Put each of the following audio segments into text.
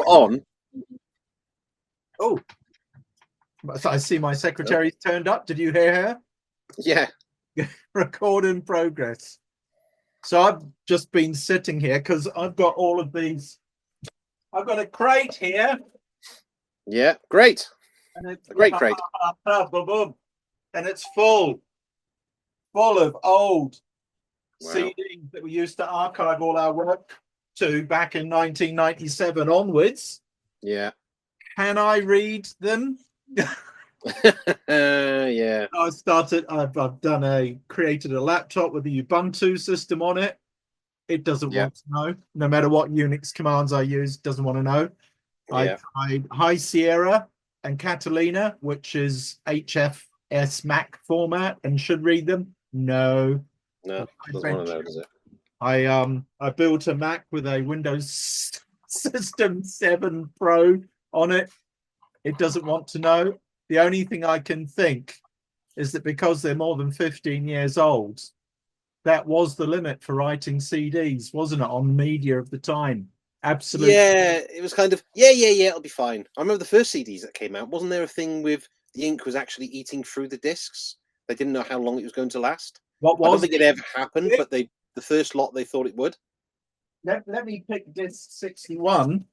on. Oh, I see my secretary's turned up. Did you hear her? Yeah. Record in progress. So I've just been sitting here because I've got all of these. I've got a crate here. Yeah, great. And it's a great crate. And it's full of old CDs that we used to archive all our work to back in 1997 onwards. Yeah. Can I read them? Yeah. I've created a laptop with the Ubuntu system on it. It doesn't want to know. No matter what Unix commands I use, doesn't want to know. I tried High Sierra and Catalina, which is HFS Mac format, and should read them. No, doesn't want to know, does it? I built a Mac with a Windows System 7 Pro on it. It doesn't want to know. The only thing I can think is that because they're more than 15 years old, that was the limit for writing CDs, wasn't it, on media of the time? Absolutely. Yeah, it was kind of, it'll be fine. I remember the first CDs that came out. Wasn't there a thing with the ink was actually eating through the discs? They didn't know how long it was going to last. I don't think it ever happened, but the first lot, they thought it would. Let me pick disc 61.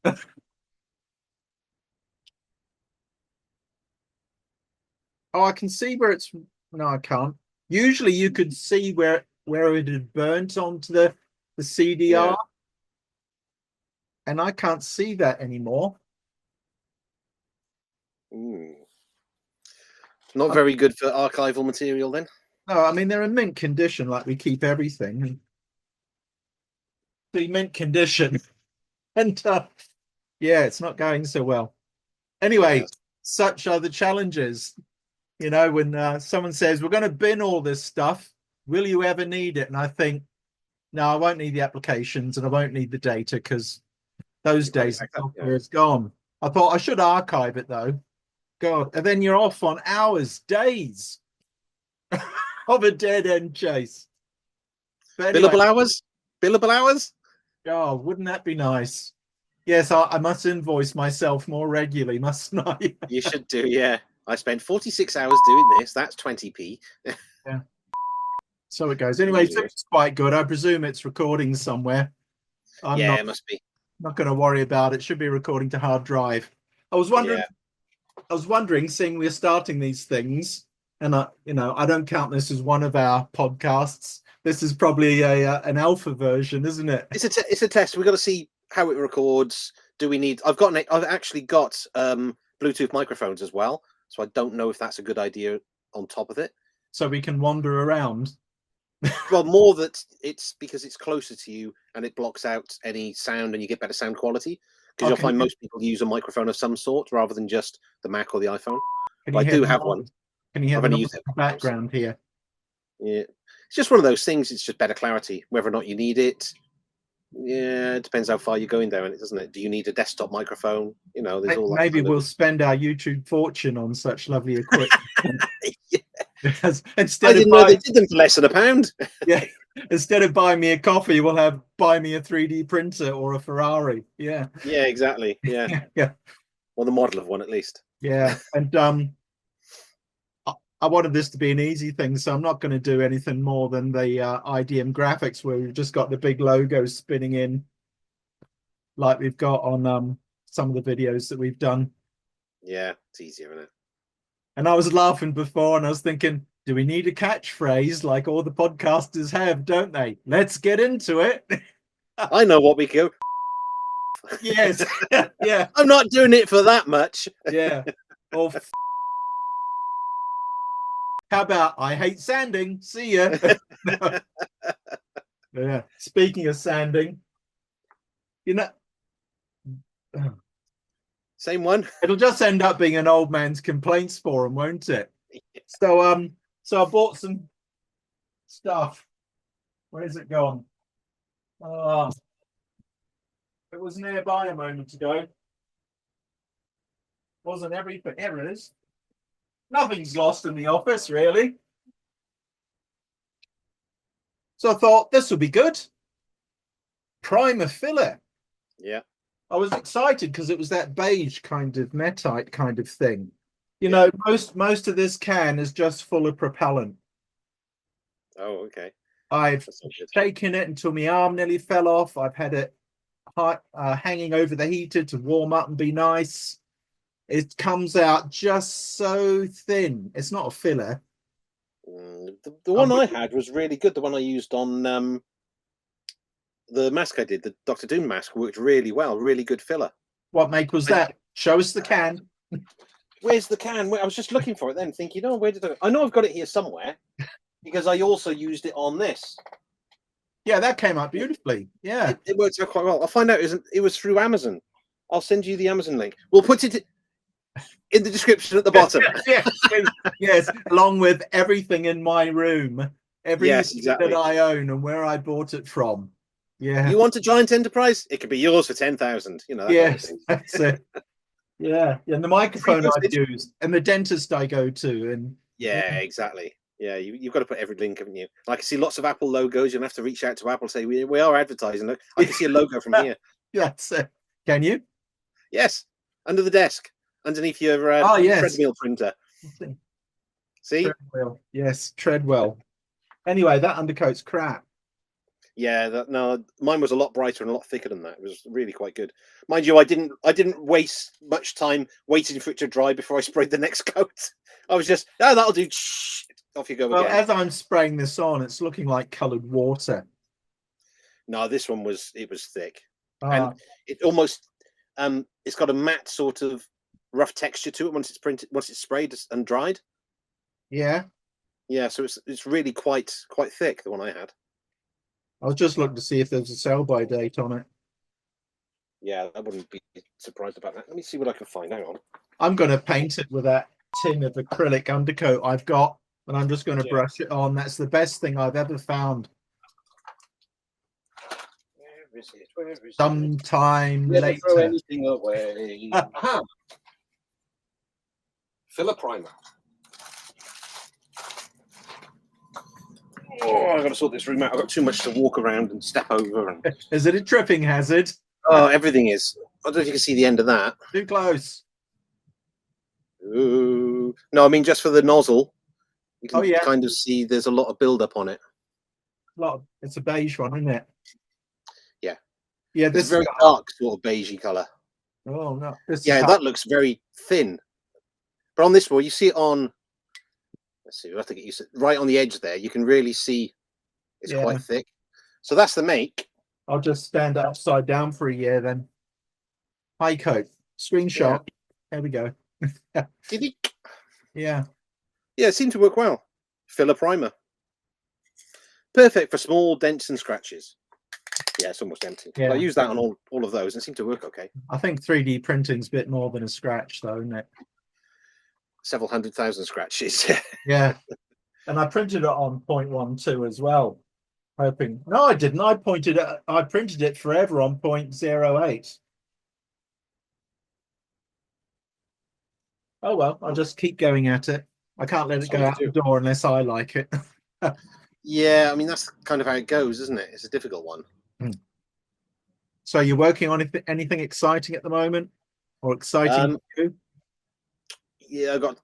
Oh, I can see where it's... No, I can't. Usually you could see where it had burnt onto the CDR. Yeah. And I can't see that anymore. Not very good for archival material then. No, I mean, they're in mint condition, like we keep everything. The mint condition. And yeah, it's not going so well. Anyway, such are the challenges. You know, when someone says, we're going to bin all this stuff, will you ever need it? And I think, no, I won't need the applications and I won't need the data because those days the software is gone. I thought I should archive it though. God, and then you're off on hours, days of a dead end chase. But anyway, Billable hours? Oh, wouldn't that be nice? Yes, I must invoice myself more regularly, mustn't I? You should do, yeah. I spent 46 hours doing this. That's 20p. Yeah. So it goes. Anyway, so it's quite good. I presume it's recording somewhere. It must be. Not going to worry about it. Should be recording to hard drive. I was wondering, seeing we're starting these things, and I don't count this as one of our podcasts. This is probably an alpha version, isn't it? It's a test. We've got to see how it records. Do we need? I've actually got Bluetooth microphones as well, so I don't know if that's a good idea on top of it. So we can wander around. Well, more that it's because it's closer to you and it blocks out any sound and you get better sound quality. Because you'll find most people use a microphone of some sort rather than just the Mac or the iPhone. But I do have one. Can you hear the background here? Yeah, it's just one of those things. It's just better clarity. Whether or not you need it, it depends how far you're going there, and doesn't it? Do you need a desktop microphone? You know, there's all that. Maybe we'll spend our YouTube fortune on such lovely equipment. Instead I didn't know they did them for less than £1. Yeah. Instead of buying me a coffee, we'll buy me a 3D printer or a Ferrari. Yeah. Yeah, exactly. Yeah. Yeah. Or the model of one at least. Yeah. And I wanted this to be an easy thing, so I'm not going to do anything more than the IDM graphics where we've just got the big logo spinning in like we've got on some of the videos that we've done. Yeah, it's easier, isn't it? And I was laughing before and I was thinking, do we need a catchphrase like all the podcasters have, don't they? Let's get into it. I know what we go. Yes. Yeah. I'm not doing it for that much. Yeah. Or how about I hate sanding? See ya. Yeah. Speaking of sanding, same one. It'll just end up being an old man's complaints forum, won't it? Yeah. So I bought some stuff. Where's it gone? It was nearby a moment ago. Wasn't everything. Here it is. Nothing's lost in the office, really. So I thought this would be good. Primer filler. Yeah. I was excited because it was that beige kind of metite kind of thing. You know, most of this can is just full of propellant. Oh, okay. I've shaken it until my arm nearly fell off. I've had it hanging over the heater to warm up and be nice. It comes out just so thin. It's not a filler. The one I had was really good. The one I used on the mask I did, the Doctor Doom mask, worked really well. Really good filler. What make was that? Show us the can. Where's the can? I was just looking for it then, thinking, oh, where did I know I've got it here somewhere, because I also used it on this. Yeah, that came out beautifully. Yeah. It worked out quite well. I'll find out it was through Amazon. I'll send you the Amazon link. We'll put it in the description at the bottom. Yes, along with everything in my room, everything exactly. that I own and where I bought it from. Yeah. You want a giant enterprise? It could be yours for 10,000. You know. Yes, that's it. Yeah, and the microphone I've used, and the dentist I go to, and exactly. Yeah, you've got to put every link, haven't you? I can see lots of Apple logos. You'll have to reach out to Apple and say, we are advertising. Look, I can see a logo from here. That's it. Can you? Yes, under the desk, underneath your treadmill printer. See? Treadwell. Yes, Treadwell. Anyway, that undercoat's crap. Yeah, no, mine was a lot brighter and a lot thicker than that. It was really quite good. Mind you, I didn't waste much time waiting for it to dry before I sprayed the next coat. I was just, that'll do. Off you go again. Well, as I'm spraying this on, it's looking like coloured water. No, this one was thick, and it almost it's got a matte sort of rough texture to it once it's sprayed and dried. Yeah. So it's really quite thick, the one I had. I was just looking to see if there was a sell-by date on it. Yeah, I wouldn't be surprised about that. Let me see what I can find. Hang on. I'm going to paint it with that tin of acrylic undercoat I've got, and I'm just going to brush it on. That's the best thing I've ever found. Where is it? Where is it? Sometime later. Throw anything away. Filler primer. Oh, I've got to sort this room out. I've got too much to walk around and step over. And... Is it a tripping hazard? Oh, everything is. I don't know if you can see the end of that. Too close. Ooh. No, I mean just for the nozzle. You can kind of see there's a lot of build-up on it. It's a beige one, isn't it? Yeah. Yeah, this is very dark sort of beigey colour. Oh no. That looks very thin. But on this one, you see it on. Let's see. We'll have to get used to it. Right on the edge there. You can really see it's quite thick. So that's the make. I'll just stand upside down for a year then. High coat. Screenshot. There we go. Yeah. Yeah, it seemed to work well. Filler primer. Perfect for small dents and scratches. Yeah, it's almost empty. Yeah. I use that on all of those and it seemed to work okay. I think 3D printing's a bit more than a scratch though, isn't it? Several 100,000 scratches. Yeah. And I printed it on 0.12 as well. Hoping. No, I didn't. I printed it forever on 0.08. Oh well, I'll just keep going at it. I can't let it go out the door unless I like it. Yeah, I mean that's kind of how it goes, isn't it? It's a difficult one. So you're working on anything exciting at the moment, or exciting? Yeah, I got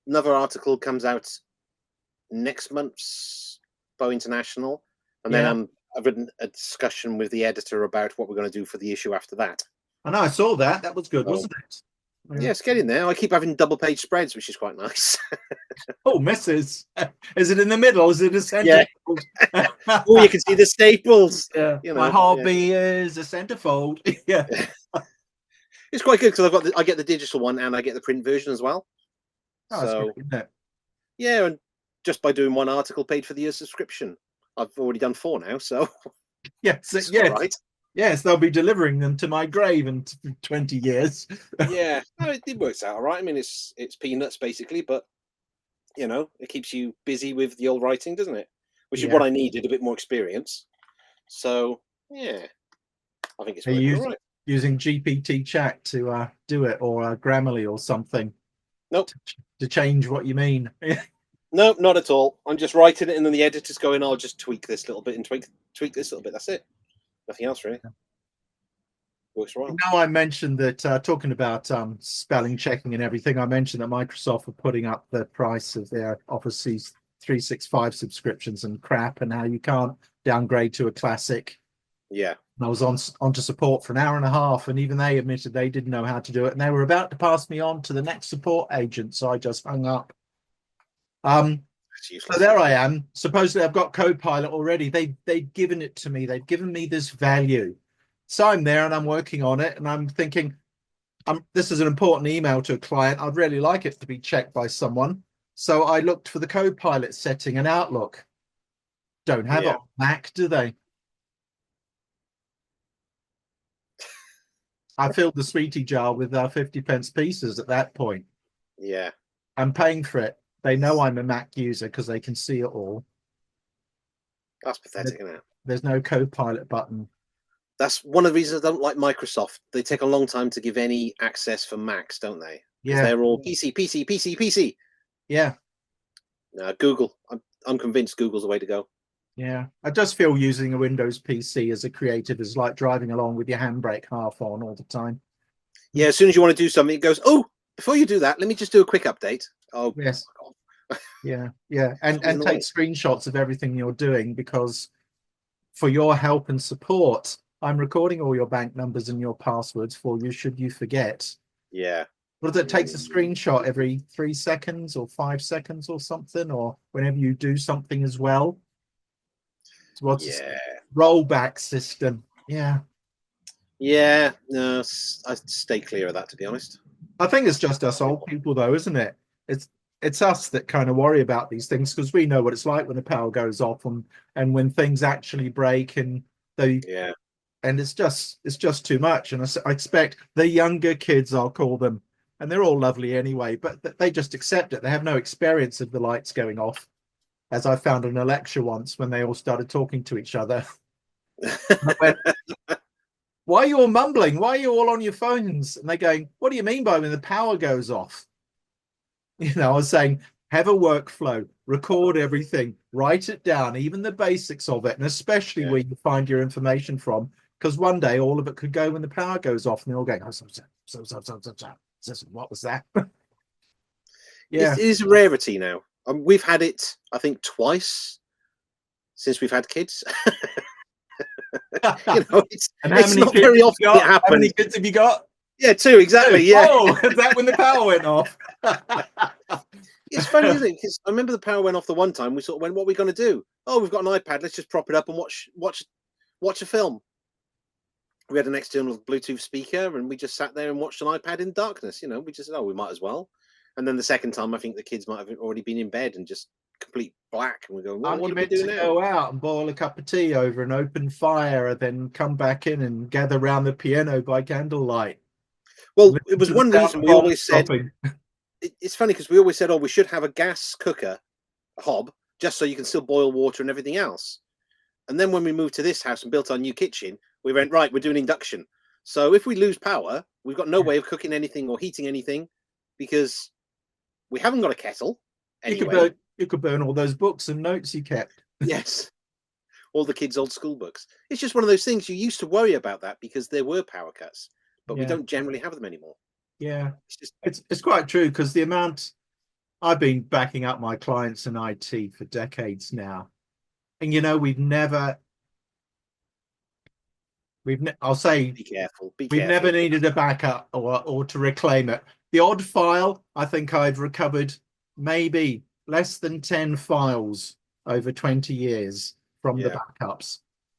another article comes out next month's Bow International, and then I've written a discussion with the editor about what we're going to do for the issue after that. I know, I saw that. That was good, wasn't it? Yeah, it's getting there. I keep having double-page spreads, which is quite nice. Oh, misses. Is it in the middle? Is it a center? Yeah. Oh, you can see the staples. Yeah. You know, my hobby is a centerfold. Yeah. It's quite good because I get the digital one and I get the print version as well. Oh, so good, isn't it? Yeah, and just by doing one article paid for the year's subscription. I've already done 4 now, so yes, right. Yes, they'll be delivering them to my grave in 20 years. Yeah, no, it works out all right. I mean, it's peanuts basically, but you know, it keeps you busy with the old writing, doesn't it? Which is what I needed, a bit more experience. So yeah, I think it's working all right. Using GPT chat to do it, or Grammarly or something. Nope. To change what you mean. No, not at all. I'm just writing it, and then the editor's going, "I'll just tweak this little bit and tweak this little bit." That's it. Nothing else really. Works well. Now I mentioned that talking about spelling checking and everything, I mentioned that Microsoft were putting up the price of their Office 365 subscriptions and crap, and how you can't downgrade to a classic. Yeah. And I was onto support for an hour and a half, and even they admitted they didn't know how to do it, and they were about to pass me on to the next support agent, so I just hung up. So there I am. Supposedly I've got Copilot already. They've given it to me. They've given me this value. So I'm there and I'm working on it, and I'm thinking, this is an important email to a client. I'd really like it to be checked by someone. So I looked for the Copilot setting in Outlook. Don't have it on Mac, do they? I filled the sweetie jar with 50p pieces at that point. Yeah. I'm paying for it. They know I'm a Mac user because they can see it all. That's pathetic, isn't it? There's no Copilot button. That's one of the reasons I don't like Microsoft. They take a long time to give any access for Macs, don't they? Yeah. They're all PC. Yeah. Google. I'm convinced Google's the way to go. Yeah. I just feel using a Windows PC as a creative is like driving along with your handbrake half on all the time. Yeah, as soon as you want to do something, it goes, oh, before you do that, let me just do a quick update. Oh, yes. Yeah. And take screenshots of everything you're doing, because for your help and support, I'm recording all your bank numbers and your passwords for you should you forget. Yeah. But it takes a screenshot every 3 seconds or 5 seconds or something, or whenever you do something as well. So what's rollback system? Yeah. Yeah. No, I stay clear of that, to be honest. I think it's just us old people, though, isn't it? It's us that kind of worry about these things, because we know what it's like when the power goes off and when things actually break, and and it's just too much. And I expect the younger kids, I'll call them, and they're all lovely anyway, but they just accept it. They have no experience of the lights going off, as I found in a lecture once when they all started talking to each other. I went, why are you all mumbling? Why are you all on your phones? And they're going, what do you mean by when the power goes off? You know, I was saying, have a workflow, record everything, write it down, even the basics of it, and especially where you find your information from, because one day all of it could go when the power goes off, and they're all going, what was that? Yeah, it is a rarity now. We've had it, I think, twice since we've had kids. It's not very often it happens. How many kids have you got? Yeah, 2, exactly. Yeah. Oh, is that when the power went off? It's funny, isn't it? Because I remember the power went off the one time. We sort of went, what are we going to do? Oh, we've got an iPad. Let's just prop it up and watch a film. We had an external Bluetooth speaker, and we just sat there and watched an iPad in darkness. We just said, oh, we might as well. And then the second time, I think the kids might have already been in bed and just complete black. And we go, well, what do we do now? Go out and boil a cup of tea over an open fire, and then come back in and gather around the piano by candlelight. Well, it was one reason we always said. It's funny because we always said, oh, we should have a gas cooker, a hob, just so you can still boil water and everything else. And then when we moved to this house and built our new kitchen, we went, right, we're doing induction. So if we lose power, we've got no way of cooking anything or heating anything, because we haven't got a kettle. Anyway. You could burn all those books and notes you kept. Yes. All the kids' old school books. It's just one of those things. You used to worry about that because there were power cuts, but we don't generally have them anymore. Yeah, it's quite true, because the amount I've been backing up my clients in IT for decades now, and I'll say, be careful. We've never needed a backup or to reclaim it. The odd file, I think I've recovered maybe less than 10 files over 20 years from the backups,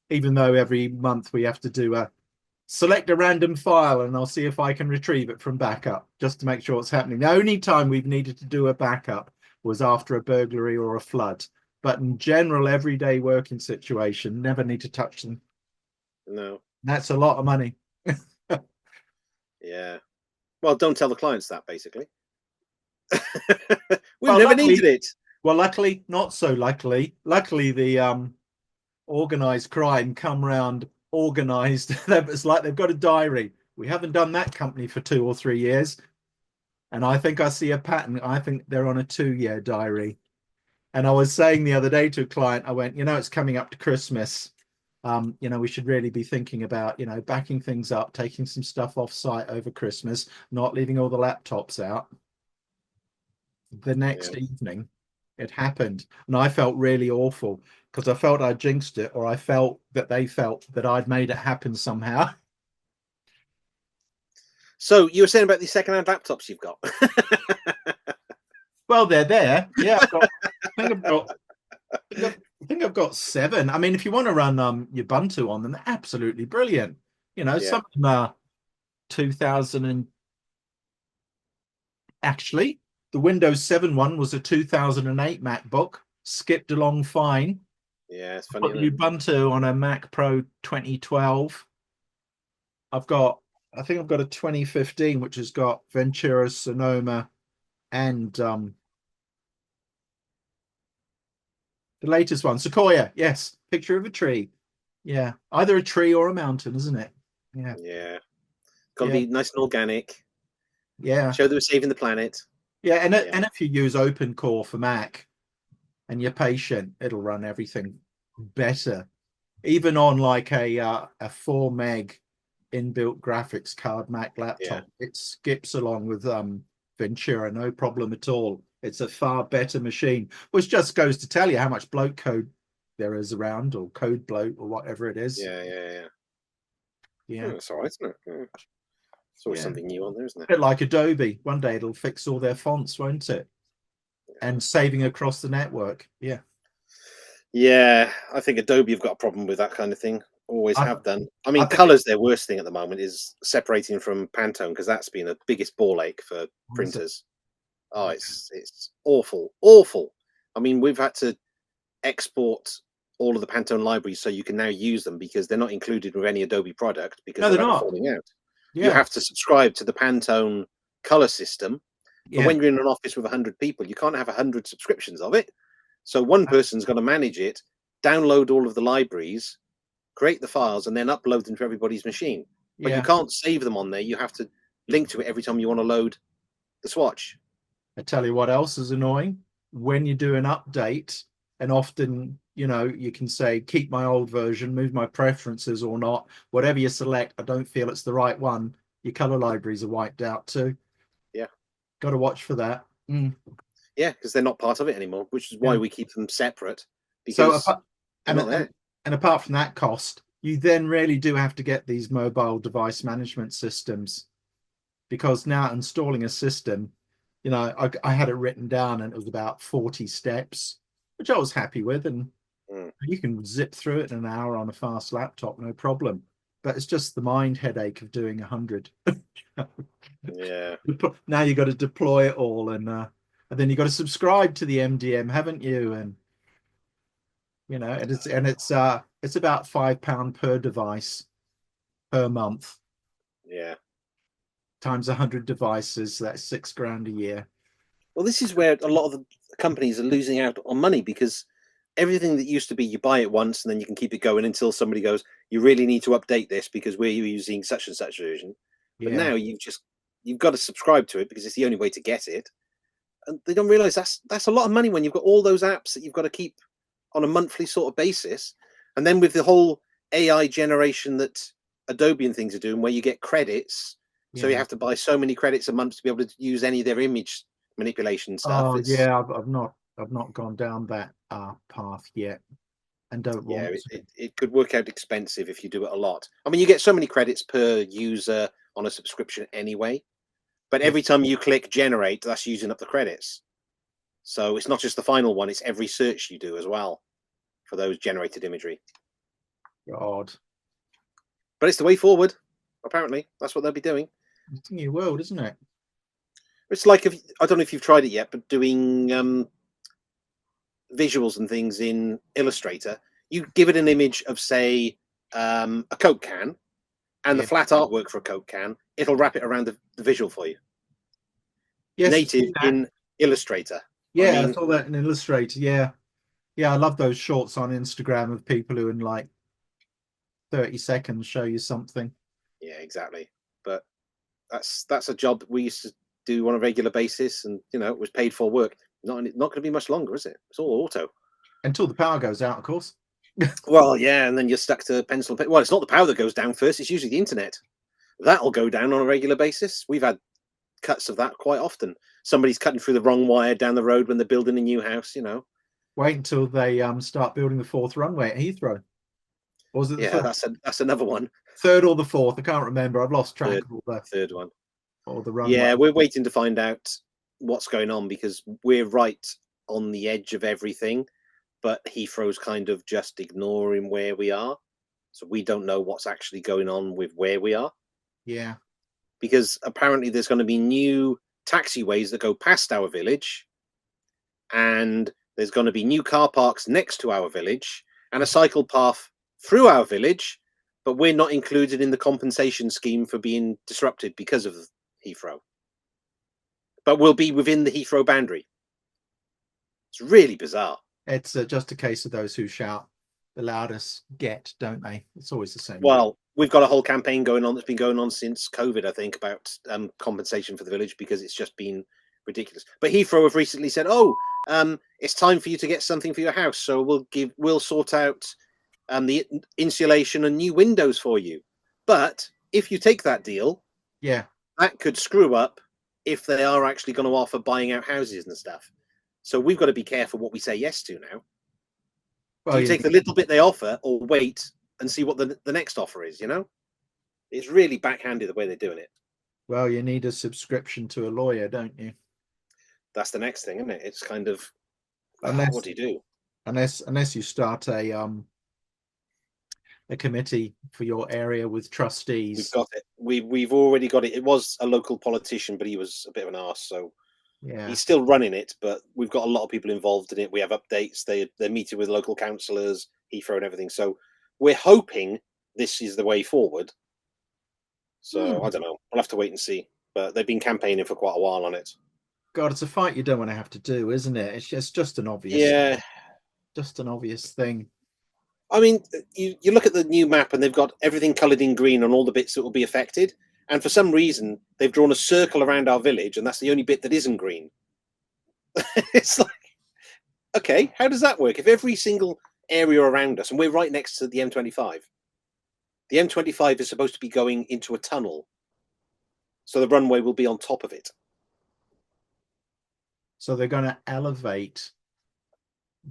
even though every month we have to do select a random file and I'll see if I can retrieve it from backup, just to make sure it's happening. The only time we've needed to do a backup was after a burglary or a flood. But in general, everyday working situation, never need to touch them. No. That's a lot of money. Yeah. Well, don't tell the clients that, basically. We've never needed it. Well, luckily, not so luckily. Luckily, the organised crime come round organised. It's like they've got a diary. We haven't done that company for 2 or 3 years, and I think I see a pattern. I think they're on a 2-year diary. And I was saying the other day to a client, I went, it's coming up to Christmas. You know, we should really be thinking about, you know, backing things up, taking some stuff off site over Christmas, not leaving all the laptops out. The next evening, it happened, and I felt really awful because I felt I jinxed it, or I felt that they felt that I'd made it happen somehow. So you were saying about these second-hand laptops you've got. Well, they're there. Yeah, I think I've got 7. I mean, if you want to run Ubuntu on them, they're absolutely brilliant. You know, some of them are 2000 and actually the Windows 7 one was a 2008 MacBook, skipped along fine. Yeah, it's funny. Ubuntu on a Mac Pro 2012. I think I've got a 2015 which has got Ventura, Sonoma, and the latest one, Sequoia. Yes, picture of a tree. Yeah, either a tree or a mountain, isn't it? Yeah. Yeah. Got to be nice and organic. Yeah. Show that we're saving the planet. Yeah, and if you use Open Core for Mac and you're patient, it'll run everything better. Even on like a 4 meg inbuilt graphics card Mac laptop, it skips along with Ventura, no problem at all. It's a far better machine, which just goes to tell you how much bloat code there is around, or code bloat, or whatever it is. Yeah. That's all right, isn't it? Yeah. It's always something new on there, isn't it? A bit like Adobe. One day it'll fix all their fonts, won't it? And saving across the network. Yeah. Yeah, I think Adobe have got a problem with that kind of thing. Always have done. I mean, color's their worst thing at the moment, is separating from Pantone, because that's been the biggest ball ache for printers. Oh, it's awful. I mean, we've had to export all of the Pantone libraries so you can now use them, because they're not included with any Adobe product, because they're not falling out. You have to subscribe to the Pantone color system. But when you're in an office with 100 people, you can't have 100 subscriptions of it. So one person's got to manage it, download all of the libraries, create the files, and then upload them to everybody's machine. But you can't save them on there. You have to link to it every time you want to load the swatch. I tell you what else is annoying. When you do an update, and often, you know, you can say, keep my old version, move my preferences or not. Whatever you select, I don't feel it's the right one. Your color libraries are wiped out too. Yeah. Got to watch for that. Yeah, because they're not part of it anymore, which is why we keep them separate. Because and apart from that cost, you then really do have to get these mobile device management systems, because now installing a system, you know, I had it written down and it was about 40 steps, which I was happy with. And you can zip through it in an hour on a fast laptop, no problem. But it's just the mind headache of doing 100. Yeah. Now you got to deploy it all, and then you got to subscribe to the MDM, haven't you? And you know, it's about £5 per device per month. Yeah. Times 100 devices, that's £6,000 a year. Well, this is where a lot of the companies are losing out on money, because everything that used to be you buy it once and then you can keep it going until somebody goes, you really need to update this because we're using such and such version. But now you've got to subscribe to it because it's the only way to get it. And they don't realize that's a lot of money when you've got all those apps that you've got to keep on a monthly sort of basis. And then with the whole AI generation that Adobe and things are doing, where you get credits, so you have to buy so many credits a month to be able to use any of their image manipulation stuff. I've not gone down that path yet, and don't want to. It could work out expensive if you do it a lot. I mean, you get so many credits per user on a subscription anyway, but every time you click generate, that's using up the credits. So it's not just the final one, it's every search you do as well for those generated imagery. God. But it's the way forward, apparently. That's what they'll be doing. It's a new world, isn't it? It's like, I don't know if you've tried it yet, but doing visuals and things in Illustrator, you give it an image of, say, a Coke can, and the flat artwork for a Coke can, it'll wrap it around the visual for you. Yes, native in Illustrator. Yeah, I saw that in Illustrator. Yeah, I love those shorts on Instagram of people who in like 30 seconds show you something. Yeah, exactly. But that's a job we used to do on a regular basis, and you know, it was paid for work. Not going to be much longer, is it? It's all auto until the power goes out, of course. Well, yeah, and then you're stuck to pencil and paper. Well, it's not the power that goes down first; it's usually the internet. That'll go down on a regular basis. We've had cuts of that quite often. Somebody's cutting through the wrong wire down the road when they're building a new house. Wait until they start building the 4th runway at Heathrow. Or was it the third? That's another one. 3rd or the 4th? I can't remember. I've lost track of all the third one. Or the runway. Yeah, we're waiting to find out what's going on because we're right on the edge of everything, but Heathrow's kind of just ignoring where we are. So we don't know what's actually going on with where we are. Yeah. Because apparently there's going to be new taxiways that go past our village, and there's going to be new car parks next to our village and a cycle path through our village, but we're not included in the compensation scheme for being disrupted because of Heathrow. But we'll be within the Heathrow boundary. It's really bizarre. It's just a case of those who shout the loudest get, don't they? It's always the same. Well, we've got a whole campaign going on that's been going on since COVID, I think, about compensation for the village because it's just been ridiculous. But Heathrow have recently said, it's time for you to get something for your house, so we'll sort out the insulation and new windows for you. But if you take that deal, yeah, that could screw up if they are actually going to offer buying out houses and stuff. So we've got to be careful what we say yes to now. Well, do you take the little bit they offer or wait and see what the next offer is, It's really backhanded the way they're doing it. Well, you need a subscription to a lawyer, don't you? That's the next thing, isn't it? It's kind of, what do you do? Unless you start a committee for your area with trustees. We've got it. We've already got it. It was a local politician, but he was a bit of an arse, so yeah, he's still running it. But we've got a lot of people involved in it. We have updates. They're meeting with local councillors, Heathrow, and everything. So we're hoping this is the way forward. So I don't know. We'll have to wait and see. But they've been campaigning for quite a while on it. God, it's a fight you don't want to have to do, isn't it? It's just an obvious, just an obvious thing. I mean, you look at the new map and they've got everything coloured in green on all the bits that will be affected. And for some reason, they've drawn a circle around our village, and that's the only bit that isn't green. It's like, okay, how does that work? If every single area around us, and we're right next to the M25, the M25 is supposed to be going into a tunnel, so the runway will be on top of it. So they're going to elevate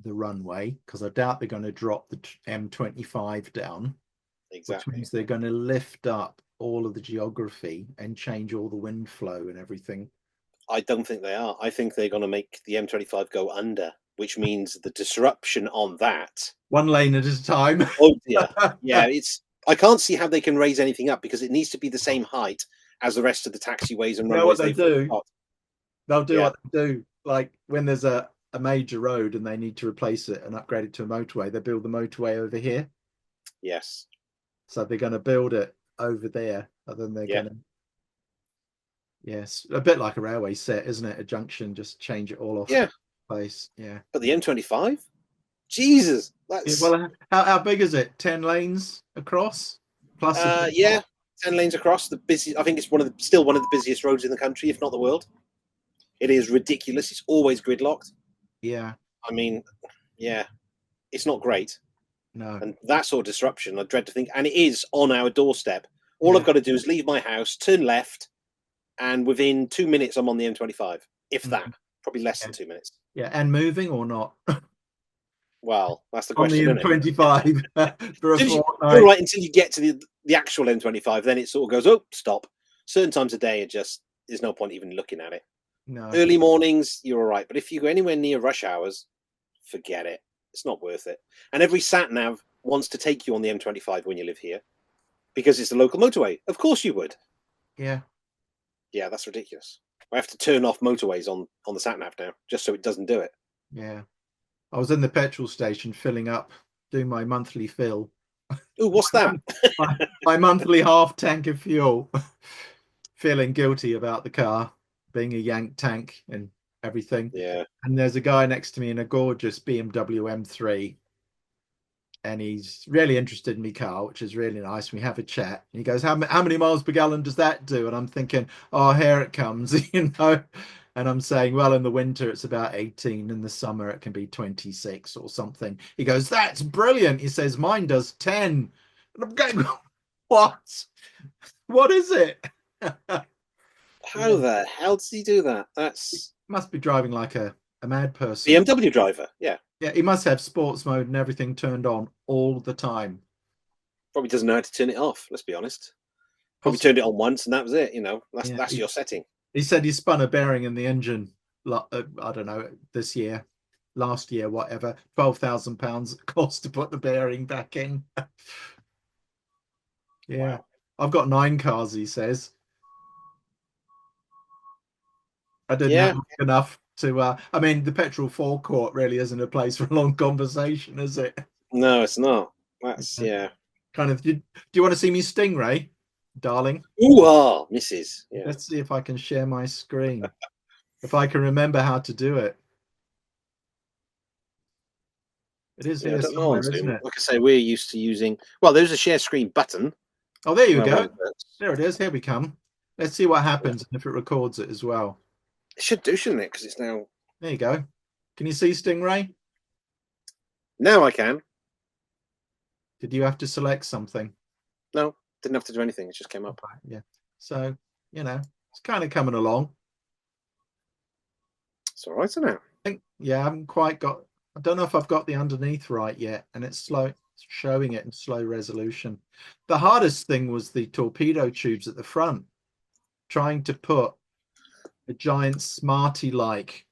the runway, because I doubt they're going to drop the M25 down. Exactly. Which means they're going to lift up all of the geography and change all the wind flow and everything. I don't think they are. I think they're going to make the M25 go under, which means the disruption on that. One lane at a time. Oh dear. Yeah, I can't see how they can raise anything up because it needs to be the same height as the rest of the taxiways and runways. They'll do what they do. Like when there's a major road and they need to replace it and upgrade it to a motorway, they build the motorway over here. Yes. So they're going to build it over there, and then they're going to. Yes, a bit like a railway set, isn't it? A junction, just change it all off. Yeah. Place. Yeah. But the M25, Jesus, that's well. How big is it? 10 lanes across. Plus. 10 lanes across. The busy. I think it's still one of the busiest roads in the country, if not the world. It is ridiculous. It's always gridlocked. Yeah. I mean, yeah, it's not great. No. And that sort of disruption, I dread to think. And it is on our doorstep. All I've got to do is leave my house, turn left, and within 2 minutes, I'm on the M25. If that, probably less than 2 minutes. Yeah, and moving or not? Well, that's the question. On the M25 for a fortnight. You're right until you get to the actual M25, then it sort of goes, stop. Certain times of day, there's no point even looking at it. No. Early mornings, you're all right. But if you go anywhere near rush hours, forget it. It's not worth it. And every sat-nav wants to take you on the M25 when you live here because it's a local motorway. Of course you would. Yeah. Yeah, that's ridiculous. I have to turn off motorways on the sat-nav now just so it doesn't do it. Yeah. I was in the petrol station filling up, doing my monthly fill. Oh, what's that? my monthly half tank of fuel. Feeling guilty about the car being a yank tank and everything. Yeah. And there's a guy next to me in a gorgeous BMW M3, and he's really interested in my car, which is really nice. We have a chat. And he goes, how many miles per gallon does that do? And I'm thinking, oh, here it comes, And I'm saying, well, in the winter it's about 18, in the summer it can be 26 or something. He goes, that's brilliant. He says, mine does 10. And I'm going, what? What is it? How the hell does he do that? That's must be driving like a mad person. BMW driver, yeah. Yeah, he must have sports mode and everything turned on all the time. Probably doesn't know how to turn it off, let's be honest. Probably turned it on once and that was it, you know. That's your setting. He said he spun a bearing in the engine, I don't know, this year, last year, whatever. £12,000 it cost to put the bearing back in. Yeah. Wow. I've got 9 cars, he says. I didn't have enough to I mean, the petrol forecourt really isn't a place for a long conversation, is it? No, it's not. That's kind of. Do you want to see me Stingray, darling? Ooh, Mrs. Yeah. Let's see if I can share my screen. If I can remember how to do it. It is here somewhere, isn't it? Like I say, we're used to using, well, there's a share screen button. Oh, there you go. There it is. Here we come. Let's see what happens and if it records it as well. It should do, shouldn't it? Because it's now. There you go. Can you see Stingray? Now I can. Did you have to select something? No, didn't have to do anything. It just came up. Yeah. So, you know, it's kind of coming along. It's all right, isn't it? I think, yeah, I haven't quite got, I don't know if I've got the underneath right yet, and it's slow, it's showing it in slow resolution. The hardest thing was the torpedo tubes at the front, trying to put a giant Smarty-like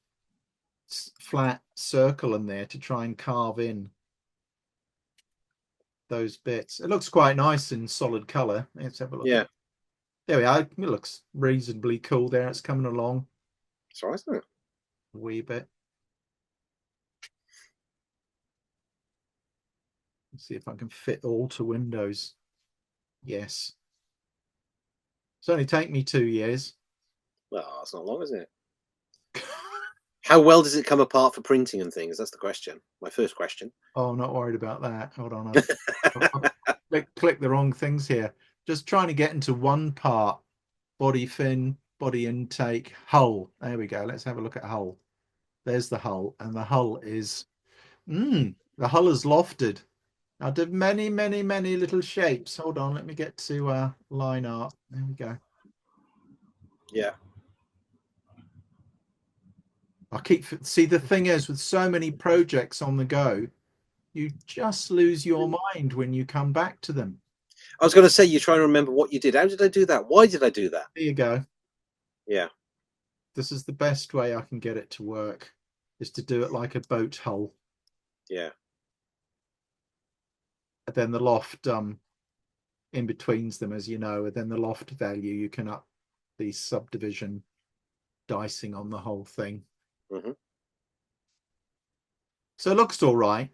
flat circle in there to try and carve in those bits. It looks quite nice in solid color. Let's have a look. Yeah. There we are. It looks reasonably cool there. It's coming along. It's all right, isn't it? A wee bit. Let's see if I can fit all to Windows. Yes. It's only taken me 2 years. Well, it's not long, is it? How well does it come apart for printing and things? That's the question. My first question. Oh, I'm not worried about that. Hold on. I'll click the wrong things here. Just trying to get into one part. Body fin, body intake, hull. There we go. Let's have a look at hull. There's the hull. And the hull is... the hull is lofted. I did many, many, many little shapes. Hold on. Let me get to line art. There we go. Yeah. I keep see the thing is with so many projects on the go, you just lose your mind when you come back to them. I was going to say, you're trying to remember what you did. How did I do that? Why did I do that? There you go. Yeah. This is the best way I can get it to work, is to do it like a boat hull. Yeah. And then the loft in betweens them, as you know, and then the loft value, you can up the subdivision dicing on the whole thing. Mm-hmm. So it looks all right,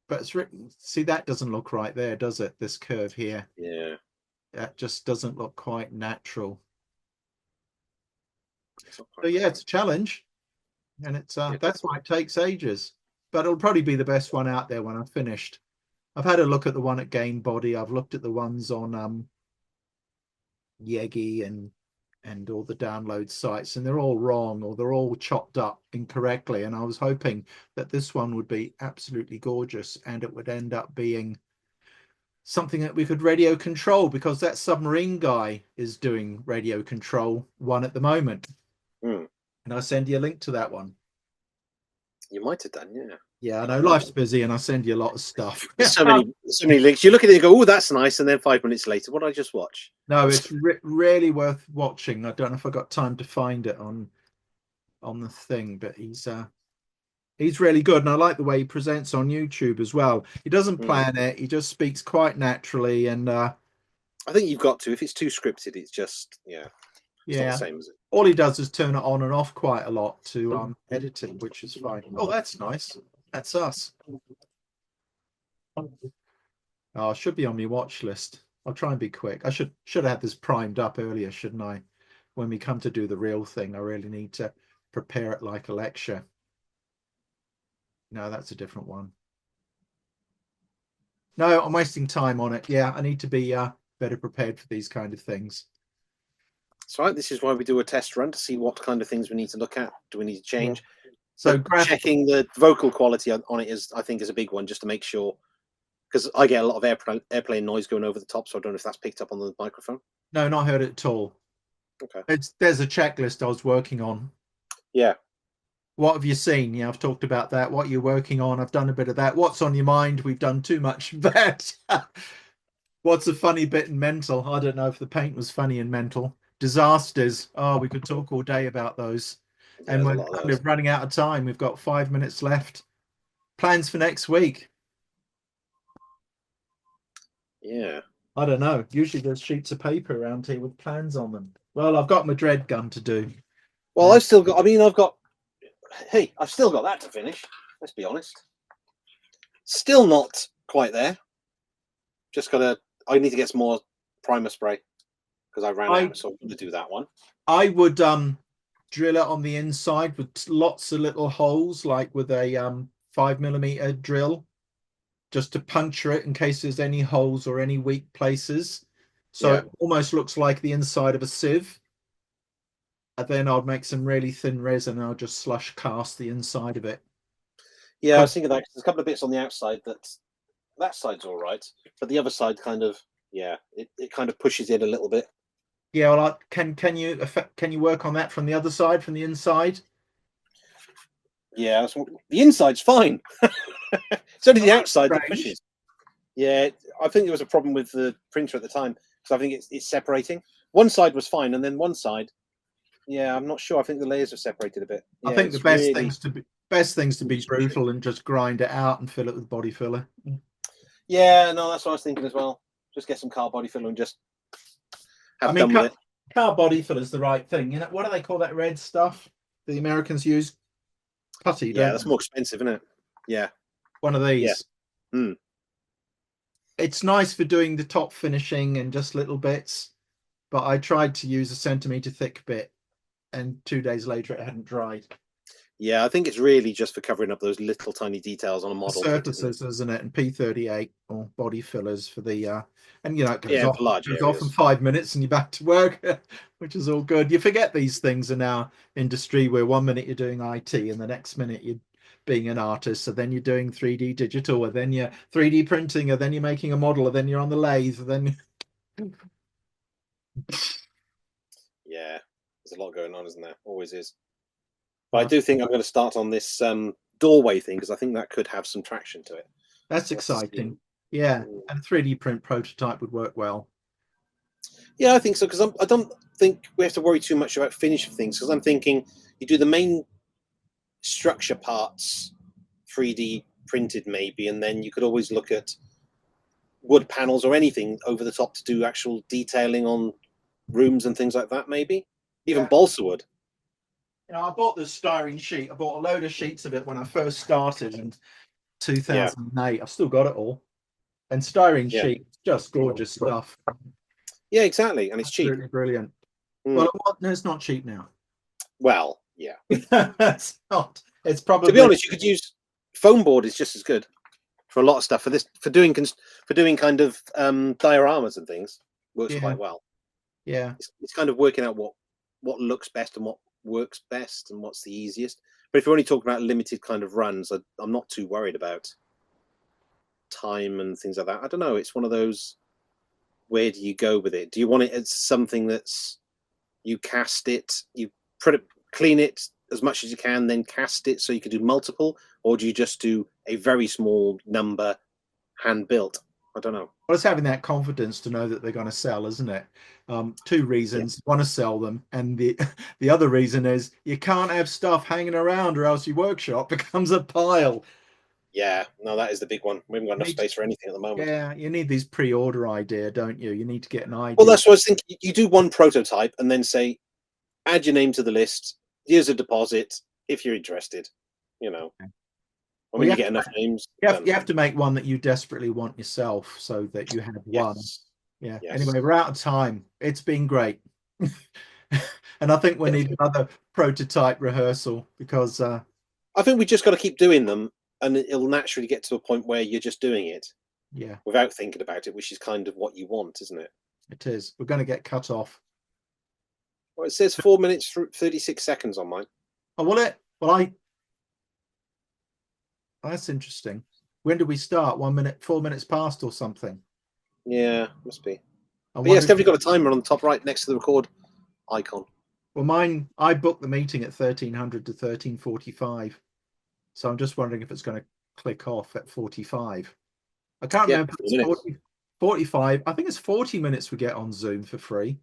but it's written. See, that doesn't look right there, does it? This curve here. Yeah. That just doesn't look quite natural. So yeah, it's a challenge, and it's that's why it takes ages. But it'll probably be the best one out there when I'm finished. I've had a look at the one at Game Body. I've looked at the ones on Yegi and all the download sites, and they're all wrong, or they're all chopped up incorrectly. And I was hoping that this one would be absolutely gorgeous, and it would end up being something that we could radio control, because that submarine guy is doing radio control one at the moment. And I'll send you a link to that one. You might have done, yeah. Yeah, I know life's busy, and I send you a lot of stuff. There's so many links. You look at it and go, "Oh, that's nice," and then 5 minutes later, what did I just watch? No, it's really worth watching. I don't know if I got time to find it on the thing, but he's really good, and I like the way he presents on YouTube as well. He doesn't plan it; he just speaks quite naturally, and I think you've got to. If it's too scripted, it's just it's not the same, is it? All he does is turn it on and off quite a lot to edit it, which is fine. Oh, that's nice. That's us. Oh, it should be on my watch list. I'll try and be quick. I should have had this primed up earlier, shouldn't I? When we come to do the real thing, I really need to prepare it like a lecture. No, that's a different one. No, I'm wasting time on it. Yeah, I need to be better prepared for these kind of things. That's right. This is why we do a test run to see what kind of things we need to look at. Do we need to change? Yeah. So checking the vocal quality on it is, I think, is a big one, just to make sure, because I get a lot of airplane noise going over the top, so I don't know if that's picked up on the microphone. No, not heard it at all. Okay. There's a checklist I was working on. Yeah. What have you seen? Yeah, I've talked about that. What you're working on, I've done a bit of that. What's on your mind? We've done too much of that. What's a funny bit in mental? I don't know if the paint was funny in mental. Disasters. Oh, we could talk all day about those. Yeah, and we're kind of running out of time. We've got 5 minutes left. Plans for next week? Yeah. I don't know. Usually there's sheets of paper around here with plans on them. Well, I've got my dread gun to do. Well, I've still got, I've still got that to finish. Let's be honest. Still not quite there. Just I need to get some more primer spray because I ran out, so I'm going to do that one. I would drill it on the inside with lots of little holes, like with a 5mm drill, just to puncture it in case there's any holes or any weak places. So it almost looks like the inside of a sieve. And then I'll make some really thin resin and I'll just slush cast the inside of it. Yeah, I was thinking that there's a couple of bits on the outside that side's all right, but the other side kind of, it kind of pushes in a little bit. Yeah, well, can you work on that from the other side, from the inside? Yeah, the inside's fine. It's only the outside that pushes. Yeah, I think there was a problem with the printer at the time because I think it's separating. One side was fine, and then one side, I'm not sure. I think the layers are separated a bit. I think the best things to be brutal and just grind it out and fill it with body filler. Yeah, no, that's what I was thinking as well. Just get some car body filler and just have done with it. Car body filler is the right thing. You know, what do they call that red stuff the Americans use? Putty. Yeah, that's more expensive, isn't it? Yeah. One of these. Yeah. It's nice for doing the top finishing and just little bits, but I tried to use a centimeter thick bit, and 2 days later it hadn't dried. Yeah, I think it's really just for covering up those little tiny details on a model. Surfaces, isn't it? And P38 or body fillers for the and it goes off in 5 minutes and you're back to work, which is all good. You forget these things in our industry where 1 minute you're doing IT and the next minute you're being an artist, so then you're doing 3D digital, and then you're 3D printing, and then you're making a model, and then you're on the lathe, and then yeah, there's a lot going on, isn't there? Always is. But I do think I'm going to start on this doorway thing because I think that could have some traction to it. That's exciting. Yeah, and 3D print prototype would work well. Yeah, I think so, because I don't think we have to worry too much about finish of things, because I'm thinking you do the main structure parts 3D printed maybe, and then you could always look at wood panels or anything over the top to do actual detailing on rooms and things like that, maybe even balsa wood. I bought this styrene sheet. I bought a load of sheets of it when I first started in 2008. I've still got it all. And styrene sheet, just gorgeous stuff. Yeah, exactly. And it's cheap. Absolutely brilliant. Well, no, it's not cheap now. Well, yeah. It's not. It's probably, to be honest, you could use foam board is just as good for a lot of stuff. For doing kind of dioramas and things, works quite well. Yeah, it's kind of working out what looks best and what works best and what's the easiest. But if you're only talking about limited kind of runs, I'm not too worried about time and things like that. I don't know. It's one of those. Where do you go with it? Do you want it as something that's you cast it, you clean it as much as you can, then cast it so you can do multiple, or do you just do a very small number hand built? I don't know. Well, it's having that confidence to know that they're going to sell, isn't it? 2 reasons. You want to sell them, and the other reason is you can't have stuff hanging around or else your workshop becomes a pile. Yeah, no, that is the big one. We haven't got enough space for anything at the moment. Yeah, you need these pre-order idea, don't you? You need to get an idea. Well, that's what I was thinking. You do one prototype and then say, add your name to the list. Here's a deposit if you're interested. When you get enough names, you have to make one that you desperately want yourself, so that you have one. Yeah. Yes. Anyway, we're out of time. It's been great, and I think we need another prototype rehearsal because I think we just got to keep doing them, and it'll naturally get to a point where you're just doing it. Yeah. Without thinking about it, which is kind of what you want, isn't it? It is. We're going to get cut off. Well, it says 4 minutes 36 seconds on mine. Oh, will it? Well, that's interesting. When did we start? 1 minute, 4 minutes past or something? Yeah, must be. But yeah, it's definitely got a timer on the top right next to the record icon. Well, mine, I booked the meeting at 1300 to 1345. So I'm just wondering if it's going to click off at 45. I can't remember if it's 45. I think it's 40 minutes we get on Zoom for free.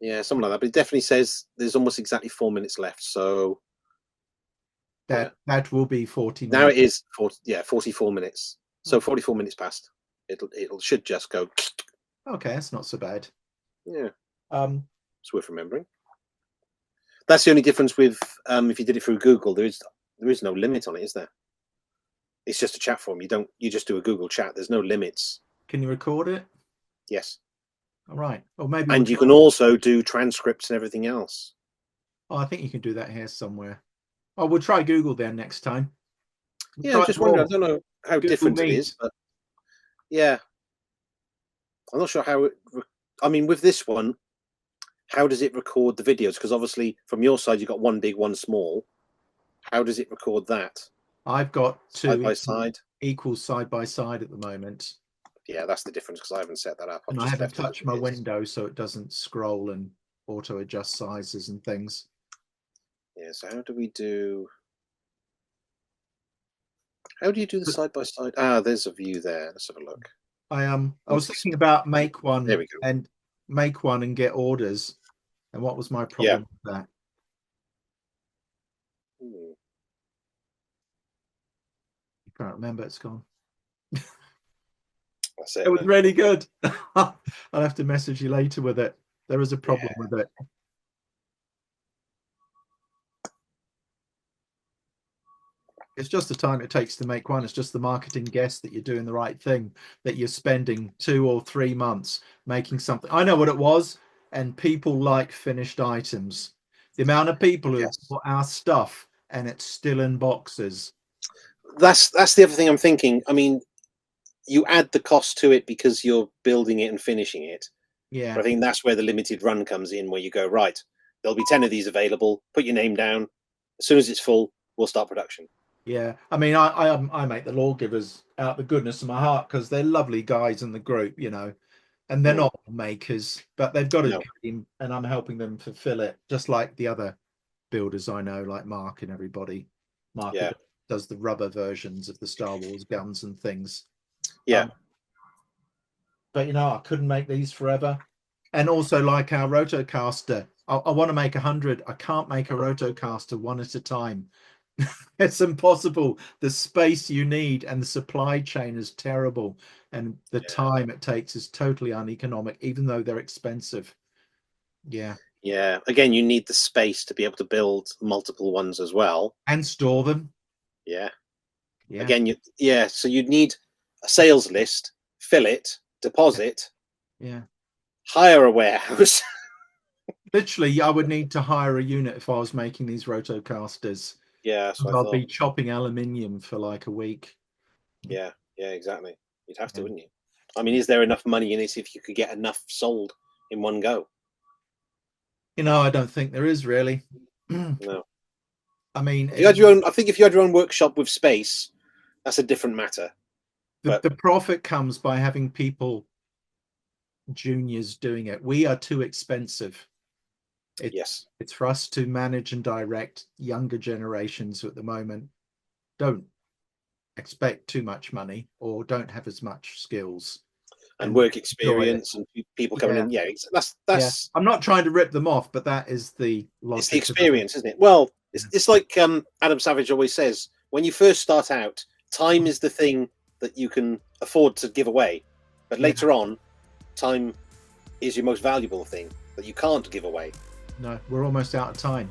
Yeah, something like that. But it definitely says there's almost exactly 4 minutes left. So that will be 40 minutes. Now it is 44 minutes. So 44 minutes past. It should just go. Okay, that's not so bad. Yeah. It's worth remembering. That's the only difference with if you did it through Google. There is no limit on it, is there? It's just a chat form. You just do a Google chat. There's no limits. Can you record it? Yes. All right. Or maybe. And you can also do transcripts and everything else. Oh, I think you can do that here somewhere. Oh, we'll try Google then next time. Yeah, I'm just wondering. I don't know how different it is, but yeah, I'm not sure how. I mean, with this one, how does it record the videos? Because obviously, from your side, you've got one big, one small. How does it record that? I've got two side by side, equal side by side at the moment. Yeah, that's the difference because I haven't set that up. And I haven't touched my window, so it doesn't scroll and auto adjust sizes and things. Yeah. So how do we do? How do you do the side by side? Ah, there's a view there. Let's have a look. I was thinking about make one. There we go. And make one and get orders. And what was my problem with that? You can't remember. It's gone. That's it. It was really good. I'll have to message you later with it. There is a problem with it. It's just the time it takes to make one. It's just the marketing guess that you're doing the right thing, that you're spending 2 or 3 months making something. I know what it was, and people like finished items. The amount of people who bought our stuff and it's still in boxes. That's the other thing I'm thinking. I mean, you add the cost to it because you're building it and finishing it. Yeah. But I think that's where the limited run comes in, where you go, right, there'll be 10 of these available. Put your name down. As soon as it's full, we'll start production. Yeah, I mean, I make the Lawgivers out the goodness of my heart because they're lovely guys in the group, you know, and they're not makers, but they've got a dream, and I'm helping them fulfill it, just like the other builders I know, like Mark and everybody. Mark does the rubber versions of the Star Wars guns and things. Yeah. But, you know, I couldn't make these forever. And also, like our ROTOcaster, I want to make 100. I can't make a ROTOcaster one at a time. It's impossible. The space you need and the supply chain is terrible, and the time it takes is totally uneconomic, even though they're expensive. Yeah. Again, you need the space to be able to build multiple ones as well and store them. Yeah. Again, so you'd need a sales list, fill it, deposit, hire a warehouse. Literally, I would need to hire a unit if I was making these ROTOcasters. Yeah, so I'll be chopping aluminium for like a week. Yeah, exactly. You'd have to, wouldn't you? I mean, is there enough money in it if you could get enough sold in one go? You know, I don't think there is really. No. I mean, if you had your own, I think if you had your own workshop with space, that's a different matter. The profit comes by having people, juniors, doing it. We are too expensive. It's for us to manage and direct younger generations who at the moment don't expect too much money or don't have as much skills and work experience and people coming in. Yeah, that's. I'm not trying to rip them off, but that is the logic. It's the experience, isn't it? Well, it's like Adam Savage always says: when you first start out, time is the thing that you can afford to give away, but later on, time is your most valuable thing that you can't give away. No, we're almost out of time.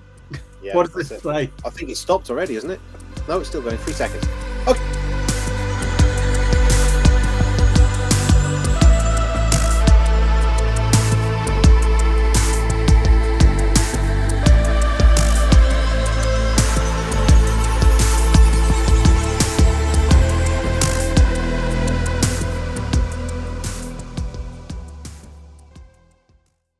Yeah, what does this say? I think it stopped already, isn't it? No, it's still going. 3 seconds. Okay.